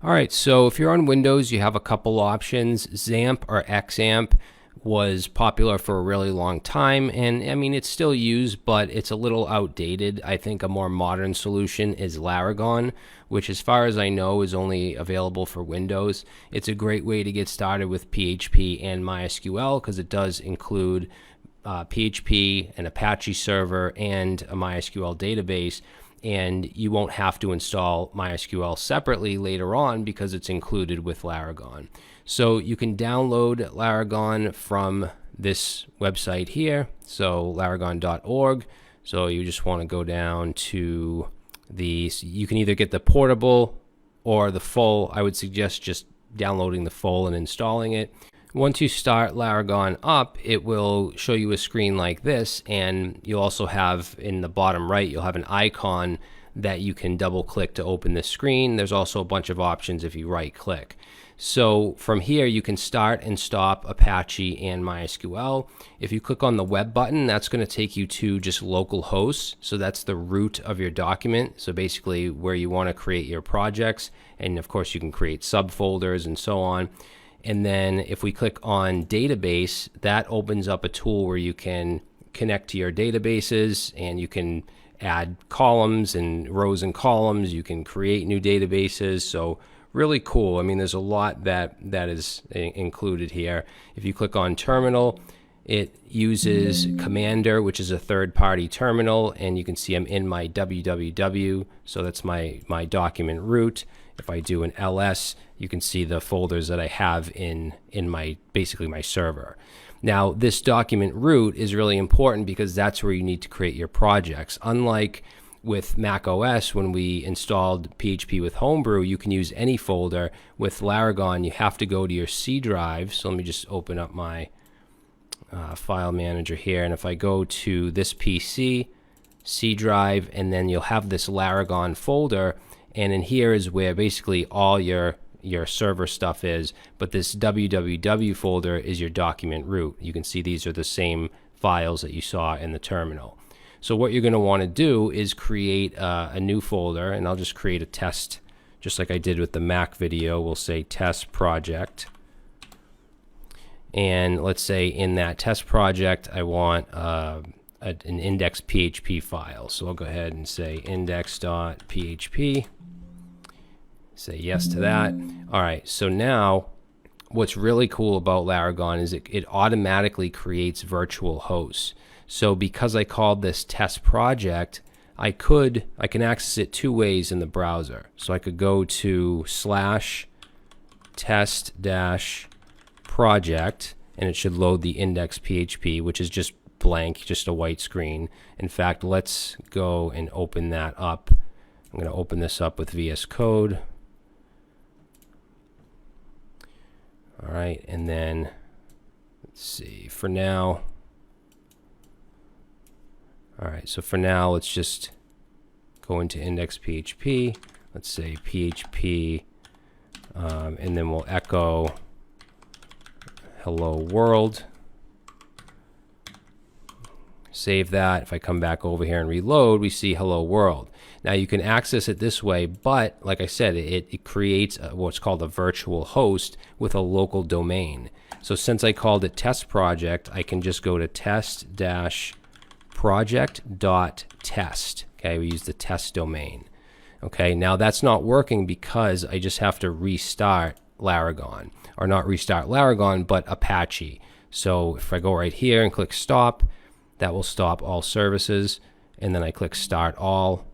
All right, so if you're on Windows, you have a couple options. XAMPP or XAMPP was popular for a really long time, and I mean, it's still used, but it's a little outdated. I think a more modern solution is Laragon, which, as far as I know, is only available for Windows. It's a great way to get started with PHP and MySQL because it does include PHP, an Apache server, and a MySQL database. And you won't have to install MySQL separately later on because it's included with Laragon. So you can download Laragon from this website here, so laragon.org. So you just want to go down to you can either get the portable or the full. I would suggest just downloading the full and installing it. Once you start Laragon up, it will show you a screen like this, and you'll also have in the bottom right, you'll have an icon that you can double click to open this screen. There's also a bunch of options if you right click. So from here, you can start and stop Apache and MySQL. If you click on the web button, that's going to take you to just local hosts. So that's the root of your document. So basically where you want to create your projects. And of course, you can create subfolders and so on. And then if we click on database, that opens up a tool where you can connect to your databases and you can add columns and rows and columns. You can create new databases. So really cool. I mean, there's a lot that is included here. If you click on terminal, it uses Commander, which is a third-party terminal, and you can see I'm in my www, so that's my document root. If I do an ls, you can see the folders that I have in my basically my server. Now, this document root is really important because that's where you need to create your projects. Unlike with Mac OS, when we installed PHP with Homebrew, you can use any folder. With Laragon, you have to go to your C drive. So let me just open up my file manager here, and if I go to this PC, C drive, and then you'll have this Laragon folder, and in here is where basically all your server stuff is, but this www folder is your document root. You can see these are the same files that you saw in the terminal. So what you're going to want to do is create a new folder, and I'll just create a test, just like I did with the Mac video. We'll say test project. And let's say in that test project, I want an index PHP file. So I'll go ahead and say index.php. Say yes to that. All right, so now what's really cool about Laragon is it automatically creates virtual hosts. So because I called this test project, I can access it two ways in the browser. So I could go to /test-project, and it should load the index.php, which is just blank, just a white screen. In fact, let's go and open that up. I'm going to open this up with VS Code. All right, and then let's see, for now. All right, so for now, let's just go into index.php. Let's say PHP, and then we'll echo hello world. Save that. If I come back over here and reload, we see hello world. Now you can access it this way, but like I said, it creates what's called a virtual host with a local domain. So since I called it test project, I can just go to test-project.test. Okay, we use the test domain. Okay, now that's not working because I just have to restart Laragon, or not restart Laragon, but Apache. So if I go right here and click stop, that will stop all services, and then I click start all.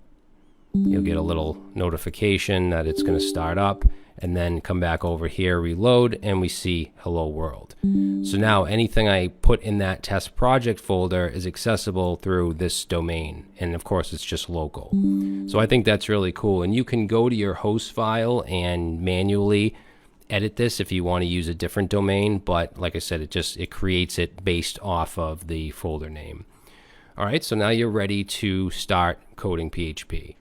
You'll get a little notification that it's going to start up, and then come back over here, reload, and we see hello world. So now anything I put in that test project folder is accessible through this domain, and of course it's just local. So I think that's really cool, and you can go to your host file and manually edit this if you want to use a different domain, but like I said, it creates it based off of the folder name. All right, so now you're ready to start coding PHP.